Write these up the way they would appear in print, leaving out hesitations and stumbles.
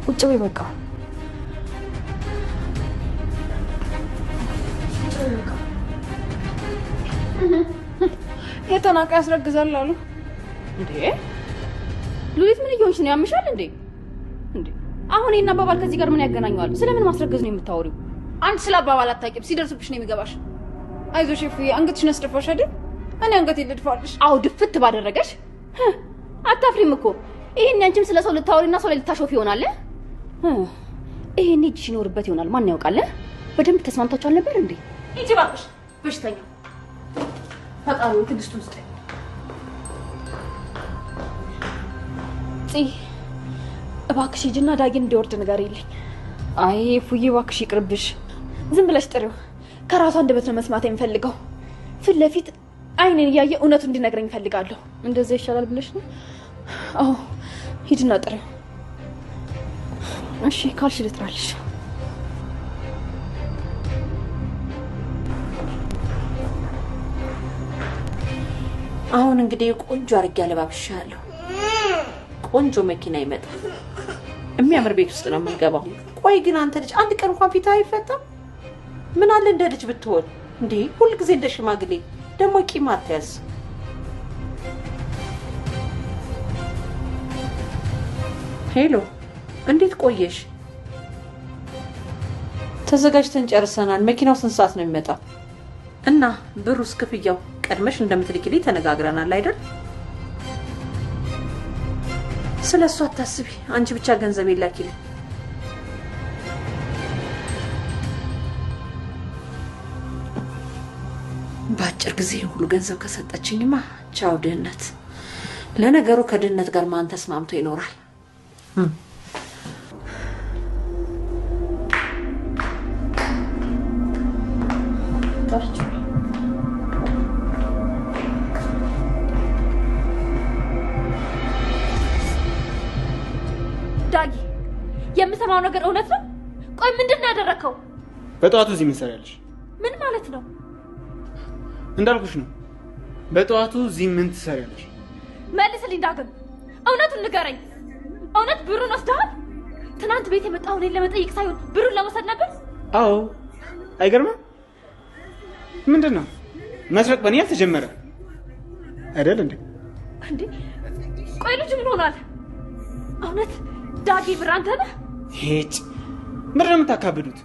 ቁጭ በይ በቃ። የተናቀ ያስረግዛል አሉ እንዴ? ሉሊት ምን እየሆንሽ ነው? ያምሻል እንዴ? አሁን እና አባባል ከዚህ ጋር ምን ያገናኘዋል? ስለምን ማስረገዝ ነው የምታወሪው? አንቺ ስለ አባባል አታውቂም። ሲደርስብሽ ነው የሚገባሽ። አይዞሽ እፍዬ፣ አንገትሽን አስደፋሽ አይደል? እኔ አንገቴን ልድፋልሽ። አዎ ድፍት ባደረገሽ። አታፍሪም እኮ። ይሄን አንቺም ስለ ሰው ልታወሪና ሰው ላይ ልታሾፍ ይሆናል። ይሄን እጅሽ ይኖርበት ይሆናል። ማን ያውቃል? በደንብ ተስማምታችሁ አልነበር እንዴ? ሂጂ እባክሽ በሽተኛ። ፈጣሪው ትዕግስቱን ስጠኝ። እባክሽ ሂጂና ዳጊን እንዲወርድ ንገሪልኝ። አይ ፉዬ እባክሽ ይቅርብሽ። ዝም ብለሽ ጥሪው። ከራሷ አንደበት ነው መስማት የምፈልገው። ፊት ለፊት አይኔን እያየ እውነቱን እንዲነግረኝ እፈልጋለሁ። እንደዛ ይሻላል ብለሽ ነው? አዎ ሂጂና ጥሪው። እሺ ካልሽ ልጥራልሽ። አሁን እንግዲህ ቆንጆ አርግ ያለባብሻለሁ። ቆንጆ መኪና ይመጣል። የሚያምር ቤት ውስጥ ነው የምንገባው። ቆይ ግን አንተ ልጅ አንድ ቀን እንኳን ፊት አይፈታም? ምን አለ እንደ ልጅ ብትሆን እንዴ? ሁሉ ጊዜ እንደ ሽማግሌ ደግሞ ቂም አትያዝ። ሄሎ፣ እንዴት ቆየሽ? ተዘጋጅተን ጨርሰናል። መኪናው ስንት ሰዓት ነው የሚመጣው? እና ብሩስ ክፍያው ቀድመሽ እንደምትልኪልኝ ተነጋግረናል አይደል? ስለሱ አታስቢ። አንቺ ብቻ ገንዘብ ይላኪልኝ። በአጭር ጊዜ ሁሉ ገንዘብ ከሰጠችኝማ ቻው ድህነት። ለነገሩ ከድህነት ጋር ማን ተስማምቶ ይኖራል? ዳጊ የምሰማው ነገር እውነት ነው? ቆይ ምንድን ነው ያደረከው? በጠዋቱ እዚህ ምን ትሰሪያለሽ? ምን ማለት ነው? እንዳልኩሽ ነው። በጠዋቱ እዚህ ምን ትሰሪያለሽ? መልስልኝ ዳግም፣ እውነቱን ንገረኝ። እውነት ብሩን ወስደሃል? ትናንት ቤት የመጣው እኔን ለመጠየቅ ሳይሆን ብሩን ለመውሰድ ነበር? አዎ። አይገርምም? ምንድን ነው መስረቅ በእኔ ያልተጀመረ አይደል እንዴ? እንዴ ቆይ ልጁ ምን ሆኗል? እውነት ዳጊ ብር አንተ ነህ? ሄጭ ምንድን ነው የምታካብዱት?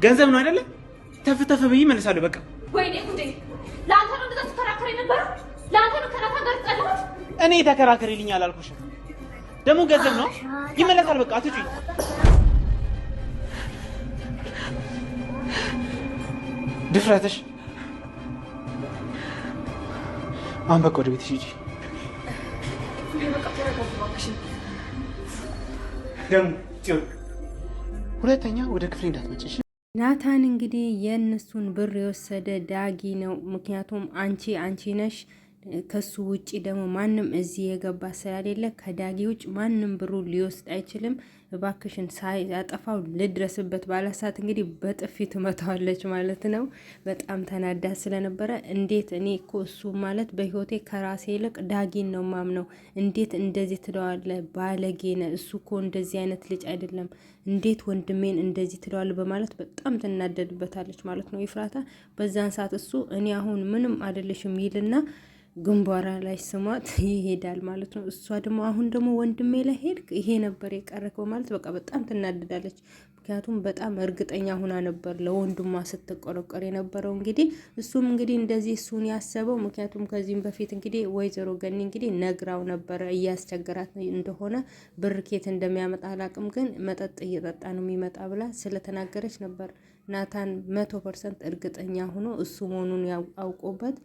ገንዘብ ነው አይደለ? ተፍ ተፍ ብዬ እመልሳለሁ በቃ። ወይኔ ጉዴ! ለአንተ ነው እንደዛ ተከራከረ ነበር? ለአንተ ነው ከናታ ጋር ተጣላሁት? እኔ ተከራከሪልኝ አላልኩሽም? ደግሞ ገንዘብ ነው ይመለሳል። በቃ አትጩኝ። ድፍረትሽ። አሁን በቃ ወደ ቤትሽ ሂጂ። ደግሞ ጽዮን ሁለተኛ ወደ ክፍሌ እንዳትመጪሽ። ናታን እንግዲህ የእነሱን ብር የወሰደ ዳጊ ነው። ምክንያቱም አንቺ ነሽ ከሱ ውጪ ደግሞ ማንም እዚህ የገባ ስላሌለ ከዳጊ ውጭ ማንም ብሩ ሊወስድ አይችልም። እባክሽን ሳያጠፋው ልድረስበት ባላሳት እንግዲህ በጥፊ ትመታዋለች ማለት ነው። በጣም ተናዳ ስለነበረ እንዴት እኔ እኮ እሱ ማለት በህይወቴ ከራሴ ይልቅ ዳጊን ነው ማምነው፣ እንዴት እንደዚህ ትለዋለ? ባለጌነ እሱ እኮ እንደዚህ አይነት ልጅ አይደለም፣ እንዴት ወንድሜን እንደዚህ ትለዋለ? በማለት በጣም ትናደድበታለች ማለት ነው ይፍራታ። በዛን ሰዓት እሱ እኔ አሁን ምንም አይደለሽም ይልና ግንባሯ ላይ ስሟት ይሄዳል ማለት ነው። እሷ ደግሞ አሁን ደግሞ ወንድሜ ላይ ሄድክ ይሄ ነበር የቀረከው ማለት በቃ በጣም ትናደዳለች። ምክንያቱም በጣም እርግጠኛ ሁና ነበር ለወንድሟ ስትቆረቆር የነበረው። እንግዲህ እሱም እንግዲህ እንደዚህ እሱን ያሰበው ምክንያቱም ከዚህም በፊት እንግዲህ ወይዘሮ ገኒ እንግዲህ ነግራው ነበረ እያስቸገራት እንደሆነ ብር ኬት እንደሚያመጣ አላቅም፣ ግን መጠጥ እየጠጣ ነው የሚመጣ ብላ ስለተናገረች ነበር። ናታን 100% እርግጠኛ ሆኖ እሱ መሆኑን አውቆበት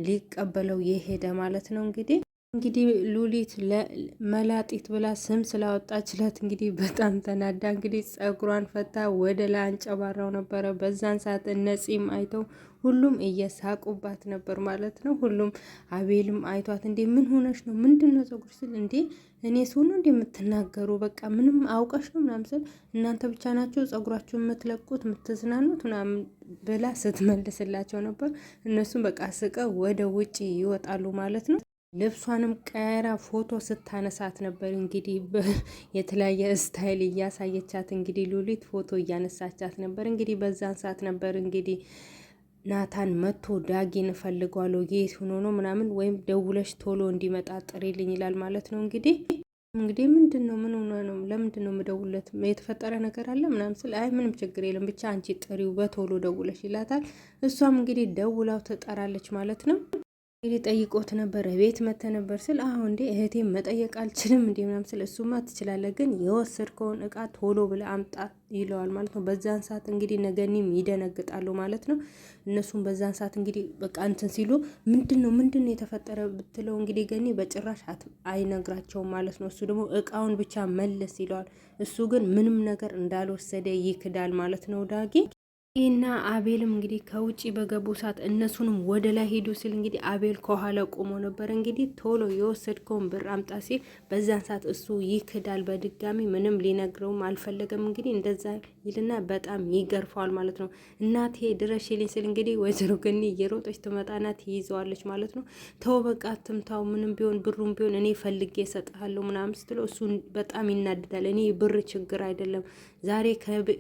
ሊቀበለው የሄደ ማለት ነው። እንግዲህ ሉሊት መላጢት ብላ ስም ስላወጣችላት እንግዲህ በጣም ተናዳ እንግዲህ ጸጉሯን ፈታ ወደ ላይ አንጨባራው ነበረ። በዛን ሰዓት እነጺም አይተው ሁሉም እየሳቁባት ነበር ማለት ነው። ሁሉም አቤልም አይቷት እንዴ ምን ሆነሽ ነው? ምንድነው ጸጉር ስል እንዴ እኔ ሰው ነው እንደምትናገሩ በቃ ምንም አውቀሽ ነው ምናምን ስል እናንተ ብቻ ናችሁ ጸጉራችሁን የምትለቁት የምትዝናኑት ምናምን ብላ ስትመልስላቸው ነበር። እነሱም በቃ ስቀው ወደ ውጪ ይወጣሉ ማለት ነው። ልብሷንም ቀራ ፎቶ ስታነሳት ነበር። እንግዲህ የተለያየ ስታይል እያሳየቻት እንግዲህ ሉሊት ፎቶ እያነሳቻት ነበር። እንግዲህ በዛን ሰዓት ነበር እንግዲህ ናታን መጥቶ ዳጊን እፈልገዋለሁ የት ሆኖ ነው ምናምን ወይም ደውለሽ ቶሎ እንዲመጣ ጥሪልኝ ይላል ማለት ነው። እንግዲህ ምንድን ነው ምን ሆነ ነው ለምንድን ነው የምደውልለት የተፈጠረ ነገር አለ ምናምን ስል አይ ምንም ችግር የለም ብቻ አንቺ ጥሪው በቶሎ ደውለሽ ይላታል። እሷም እንግዲህ ደውላው ትጠራለች ማለት ነው። እንግዲህ ጠይቆት ነበር ቤት መተ ነበር ስል አሁን እንዴ እህቴን መጠየቅ አልችልም እንዴ ምናምን ስል እሱማ ትችላለህ ግን የወሰድከውን እቃ ቶሎ ብለህ አምጣ ይለዋል ማለት ነው። በዛን ሰዓት እንግዲህ ነገኒም ይደነግጣሉ ማለት ነው። እነሱም በዛን ሰዓት እንግዲህ በቃ እንትን ሲሉ ምንድን ነው የተፈጠረ ብትለው እንግዲህ ገኒ በጭራሽ አይነግራቸውም ማለት ነው። እሱ ደግሞ እቃውን ብቻ መለስ ይለዋል። እሱ ግን ምንም ነገር እንዳልወሰደ ይክዳል ማለት ነው ዳጊ እና አቤልም እንግዲህ ከውጭ በገቡ ሰዓት እነሱንም ወደ ላይ ሄዱ ሲል እንግዲህ አቤል ከኋላ ቆሞ ነበር። እንግዲህ ቶሎ የወሰድከውን ብር አምጣ ሲል በዛን ሰዓት እሱ ይክዳል። በድጋሚ ምንም ሊነግረውም አልፈለገም። እንግዲህ እንደዛ ይልና በጣም ይገርፈዋል ማለት ነው። እናቴ ድረሽልኝ ሲል እንግዲህ ወይዘሮ ገኒ እየሮጠች ትመጣና ትይዘዋለች ማለት ነው። ተው በቃ ትምታው ምንም ቢሆን ብሩም ቢሆን እኔ ፈልጌ እሰጥሃለሁ ምናምን ስትለው እሱ በጣም ይናድዳል። እኔ ብር ችግር አይደለም ዛሬ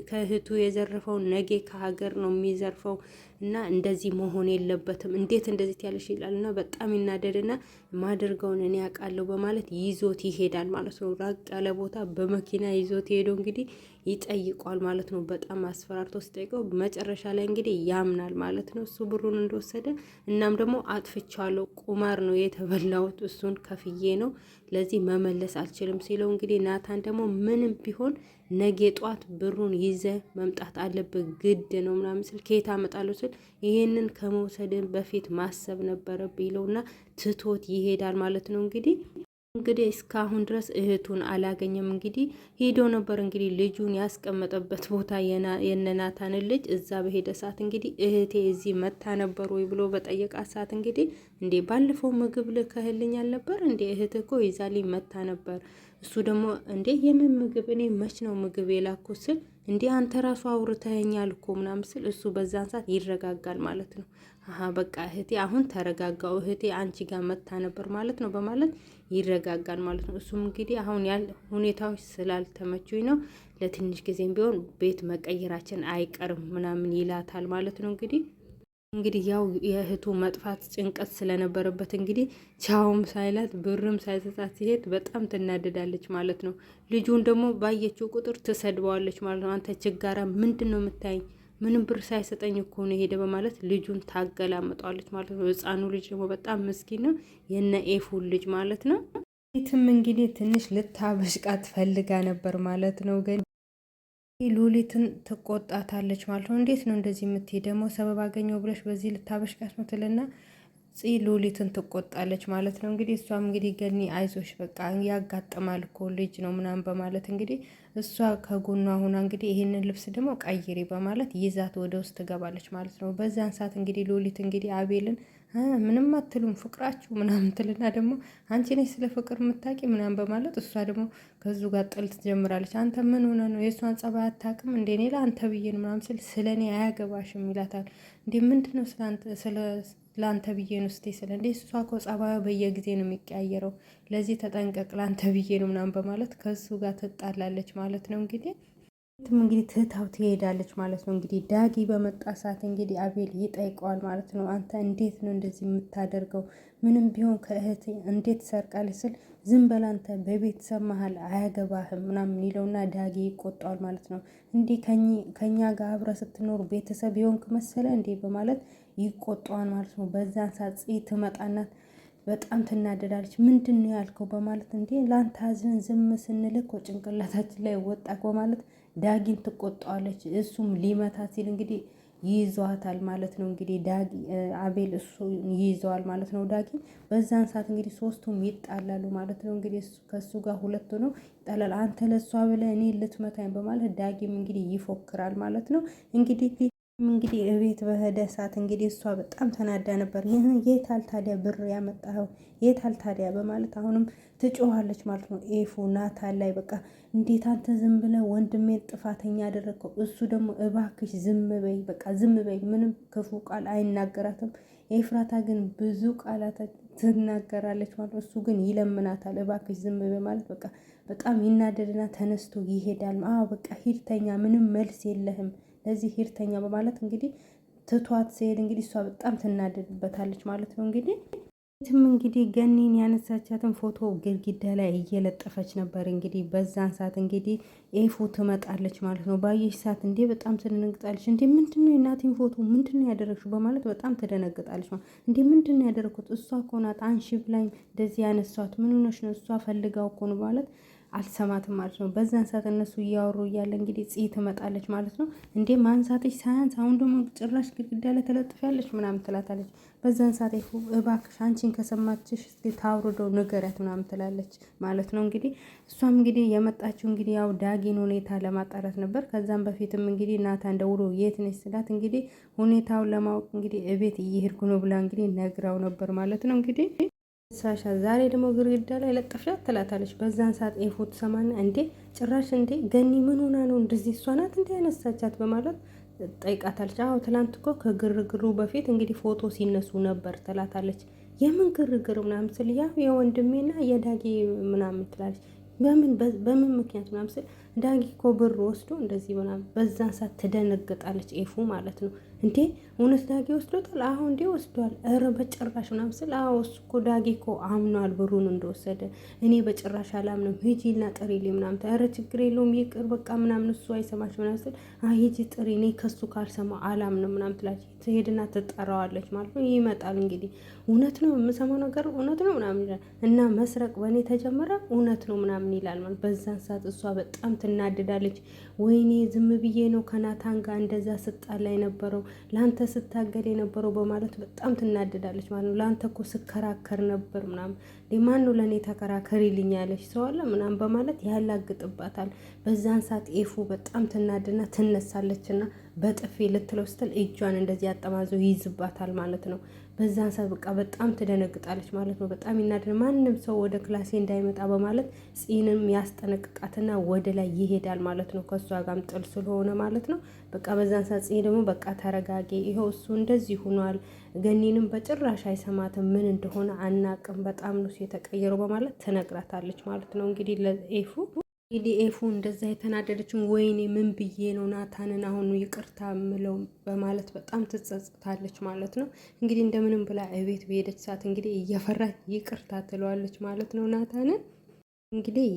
ከእህቱ የዘረፈው ነገ ሀገር ነው የሚዘርፈው እና እንደዚህ መሆን የለበትም እንዴት እንደዚህ ያለሽ ይላል እና በጣም ይናደድና ማደርገውን እኔ ያውቃለሁ በማለት ይዞት ይሄዳል ማለት ነው። ራቅ ያለ ቦታ በመኪና ይዞት ሄዶ እንግዲህ ይጠይቋል ማለት ነው። በጣም አስፈራርቶ ሲጠይቀው መጨረሻ ላይ እንግዲህ ያምናል ማለት ነው እሱ ብሩን እንደወሰደ። እናም ደግሞ አጥፍቻለሁ፣ ቁማር ነው የተበላሁት፣ እሱን ከፍዬ ነው ለዚህ መመለስ አልችልም ሲለው እንግዲህ ናታን ደግሞ ምንም ቢሆን ነገ ጧት ብሩን ይዘ መምጣት አለብህ ግድ ነው ምናምን ስል ከየት አመጣለሁ ስል ይሄንን ከመውሰድን በፊት ማሰብ ነበረብህ ይለውና ትቶት ይሄዳል ማለት ነው። እንግዲህ እስካሁን ድረስ እህቱን አላገኘም። እንግዲህ ሄዶ ነበር እንግዲህ ልጁን ያስቀመጠበት ቦታ የነናታንን ልጅ እዛ በሄደ ሰዓት እንግዲህ እህቴ እዚህ መታ ነበር ወይ ብሎ በጠየቃ ሰዓት እንግዲህ እንዴ ባለፈው ምግብ ልከህልኝ አልነበር እንዴ እህት እኮ ይዛልኝ መታ ነበር። እሱ ደግሞ እንዴ የምን ምግብ እኔ መች ነው ምግብ የላኩ ስል እንዴ አንተ ራሱ አውርተኸኛል እኮ ምናምን ስል እሱ በዛን ሰዓት ይረጋጋል ማለት ነው። በቃ እህቴ አሁን ተረጋጋው እህቴ አንቺ ጋር መታ ነበር ማለት ነው በማለት ይረጋጋል ማለት ነው። እሱም እንግዲህ አሁን ያለ ሁኔታዎች ስላልተመቹኝ ነው ለትንሽ ጊዜም ቢሆን ቤት መቀየራችን አይቀርም ምናምን ይላታል ማለት ነው። እንግዲህ ያው የእህቱ መጥፋት ጭንቀት ስለነበረበት እንግዲህ ቻውም ሳይላት ብርም ሳይሰጣት ሲሄድ በጣም ትናደዳለች ማለት ነው። ልጁን ደግሞ ባየችው ቁጥር ትሰድበዋለች ማለት ነው። አንተ ችጋራ ምንድን ነው የምታይኝ? ምንም ብር ሳይሰጠኝ እኮ ነው ሄደ በማለት ልጁን ታገላምጠዋለች ማለት ነው። ህፃኑ ልጅ ደግሞ በጣም ምስኪን ነው፣ የነ ኤፉ ልጅ ማለት ነው። ቤትም እንግዲህ ትንሽ ልታበሽቃት ፈልጋ ነበር ማለት ነው። ግን ሉሊትን ትቆጣታለች ማለት ነው። እንዴት ነው እንደዚህ የምትሄድ ደግሞ ሰበብ አገኘው ብለሽ በዚህ ልታበሽቃት ነው ትልና ሉሊትን ትቆጣለች ማለት ነው። እንግዲህ እሷም እንግዲህ ገኒ አይዞሽ በቃ ያጋጥማል እኮ ልጅ ነው ምናምን በማለት እንግዲህ እሷ ከጎኗ ሁና እንግዲህ ይሄንን ልብስ ደግሞ ቀይሪ በማለት ይዛት ወደ ውስጥ ትገባለች ማለት ነው። በዛን ሰዓት እንግዲህ ሉሊት እንግዲህ አቤልን ምንም አትሉም ፍቅራችሁ ምናምን ትልና ደግሞ አንቺ ነሽ ስለ ፍቅር የምታውቂ ምናምን በማለት እሷ ደግሞ ከዙ ጋር ጥል ትጀምራለች። አንተ ምን ሆነ ነው የእሷን ጸባይ አታውቅም እንዴ? እኔ ለአንተ ብዬ ነው ምናምን ስል ስለ እኔ አያገባሽም ይላታል። እንዴ ምንድን ነው ለአንተ ብዬ ነው ስቴ ስለ እንዴ እሷ እኮ ጸባዩ በየጊዜ ነው የሚቀያየረው፣ ለዚህ ተጠንቀቅ ለአንተ ብዬ ነው ምናምን በማለት ከሱ ጋር ትጣላለች ማለት ነው። እንግዲህ ትታው ትሄዳለች ማለት ነው። እንግዲህ ዳጊ በመጣ ሰዓት እንግዲህ አቤል ይጠይቀዋል ማለት ነው። አንተ እንዴት ነው እንደዚህ የምታደርገው? ምንም ቢሆን ከእህት እንዴት ሰርቃለች ስል ዝም በል አንተ በቤተሰብ መሀል አያገባህም ምናምን ይለውና ዳጊ ይቆጣዋል ማለት ነው። እንዲህ ከኛ ጋር አብረህ ስትኖር ቤተሰብ የሆንክ መሰለ እንዴ በማለት ይቆጣዋል ማለት ነው። በዛን ሰዓት ትመጣናት በጣም ትናደዳለች። ምንድን ነው ያልከው በማለት እንዴ ለአንተ አዝነን ዝም ስንል እኮ ጭንቅላታችን ላይ ወጣ በማለት ዳጊን ትቆጣዋለች። እሱም ሊመታ ሲል እንግዲህ ይይዘዋታል ማለት ነው። እንግዲህ ዳጊ አቤል እሱ ይይዘዋል ማለት ነው ዳጊ። በዛን ሰዓት እንግዲህ ሶስቱም ይጣላሉ ማለት ነው። እንግዲህ ከሱ ጋር ሁለቱ ነው ይጣላል። አንተ ለሷ ብለህ እኔ ልትመታኝ በማለት ዳጊም እንግዲህ ይፎክራል ማለት ነው። እንግዲህ እቤት በሄደ ሰዓት እንግዲህ እሷ በጣም ተናዳ ነበር። የታል ታዲያ ብር ያመጣኸው የታል ታዲያ በማለት አሁንም ትጮኻለች ማለት ነው። ኤፉ ናታን ላይ በቃ እንዴት አንተ ዝም ብለህ ወንድሜን ጥፋተኛ ያደረግከው? እሱ ደግሞ እባክሽ ዝም በይ በቃ ዝም በይ፣ ምንም ክፉ ቃል አይናገራትም። ኤፍራታ ግን ብዙ ቃላት ትናገራለች ማለት ነው። እሱ ግን ይለምናታል፣ እባክሽ ዝም በማለት በቃ በጣም ይናደድና ተነስቶ ይሄዳል። አዎ በቃ ሂድተኛ፣ ምንም መልስ የለህም ለዚህ ሂድተኛ በማለት እንግዲህ ትቷት ሲሄድ እንግዲህ እሷ በጣም ትናደድበታለች ማለት ነው። እንግዲህ ገኒን ያነሳቻትን ፎቶ ግድግዳ ላይ እየለጠፈች ነበር። እንግዲህ በዛን ሰዓት እንግዲህ ኤፉ ትመጣለች ማለት ነው። ባየሽ ሰዓት እንዴ በጣም ትደነግጣለች። እንዴ ምንድነው የእናቴን ፎቶ ምንድነው ያደረግሽው በማለት በጣም ትደነግጣለች ማለት እንዴ ምንድነው ያደረኩት? እሷ እኮ ናት አንሺ ብላኝ እንደዚህ ያነሷት። ምን ሆነሽ ነው? እሷ ፈልጋው እኮ ነው ማለት አልሰማትም ማለት ነው። በዛን ሰዓት እነሱ እያወሩ እያለ እንግዲህ ጽይ ትመጣለች ማለት ነው። እንዴ ማንሳትሽ ሳያንስ አሁን ደግሞ ጭራሽ ግድግዳ ላይ ተለጥፊያለች ምናምን ትላታለች። በዛን ሰዓት እባክሽ አንቺን ከሰማችሽ እስኪ ታውርደው ንገሪያት ምናምን ትላለች ማለት ነው። እንግዲህ እሷም እንግዲህ የመጣችው እንግዲህ ያው ዳጊን ሁኔታ ለማጣራት ነበር። ከዛም በፊትም እንግዲህ ናታን ደውሎ የት ነች ስላት እንግዲህ ሁኔታውን ለማወቅ እንግዲህ እቤት እየሄድኩ ነው ብላ እንግዲህ ነግራው ነበር ማለት ነው። እንግዲህ ሳሻ ዛሬ ደግሞ ግድግዳ ላይ ለጠፍሻት ትላታለች። በዛን ሰዓት ኤፉ ትሰማና እንዴ ጭራሽ እንዴ ገኒ ምን ሆና ነው እንደዚህ እሷ ናት እንዴ ያነሳቻት በማለት ጠይቃታለች። አዎ ትላንት እኮ ከግርግሩ በፊት እንግዲህ ፎቶ ሲነሱ ነበር ትላታለች። የምን ግርግር ምናምን ስል ያው የወንድሜና የዳጊ ምናምን ትላለች። በምን ምክንያት ምናምን ስል ዳጊ እኮ ብር ወስዶ እንደዚህ ምናምን። በዛን ሰዓት ትደነግጣለች ኤፉ ማለት ነው። እንዴ እውነት ዳጊ ወስዶታል? አሁ እንዴ ወስዷል። ኧረ በጭራሽ ምናምን ስል አዎ እሱ እኮ ዳጊ እኮ አምኗል ብሩን እንደወሰደ። እኔ በጭራሽ አላምንም፣ ሂጂና ጥሪልኝ ምናምን። ኧረ ችግር የለውም ይቅር በቃ ምናምን እሱ አይሰማች ምናምን ስል ሂጂ ጥሪ፣ እኔ ከሱ ካልሰማ አላምንም ምናምን ትላለች። ትሄድና ትጠራዋለች ማለት ነው። ይመጣል እንግዲህ እውነት ነው የምሰማው ነገር እውነት ነው ምናምን ይላል። እና መስረቅ በእኔ ተጀመረ እውነት ነው ምናምን ይላል ማለት። በዛን ሰዓት እሷ በጣም ትናድዳለች። ወይኔ ዝም ብዬ ነው ከናታን ጋር እንደዛ ስጣላ የነበረው ለአንተ ስታገል የነበረው በማለት በጣም ትናደዳለች ማለት ነው። ለአንተ እኮ ስከራከር ነበር ምናምን፣ ማን ነው ለእኔ ተከራከሪልኝ ያለች ሰው አለ ምናምን በማለት ያላግጥባታል። በዛን ሰዓት ኤፉ በጣም ትናድና ትነሳለች እና በጥፊ ልትለው ስትል እጇን እንደዚህ አጠማዘው ይይዝባታል ማለት ነው። በዛን ሰዓት በቃ በጣም ትደነግጣለች ማለት ነው። በጣም ይናደድ። ማንም ሰው ወደ ክላሴ እንዳይመጣ በማለት ጽንም ያስጠነቅቃትና ወደ ላይ ይሄዳል ማለት ነው። ከእሷ ጋርም ጥል ስለሆነ ማለት ነው። በቃ በዛን ሰዓት ጽ ደግሞ በቃ ተረጋጊ፣ ይኸው እሱ እንደዚህ ሆኗል፣ ገኒንም በጭራሽ አይሰማትም፣ ምን እንደሆነ አናቅም፣ በጣም ነው የተቀየረው በማለት ትነግራታለች ማለት ነው። እንግዲህ ለኤፉ ኤፉ እንደዛ የተናደደችን ወይኔ ምን ብዬ ነው ናታንን አሁኑ ይቅርታ ምለው በማለት በጣም ትጸጽታለች ማለት ነው። እንግዲህ እንደምንም ብላ እቤት በሄደች ሰዓት እንግዲህ እየፈራች ይቅርታ ትለዋለች ማለት ነው ናታንን እንግዲህ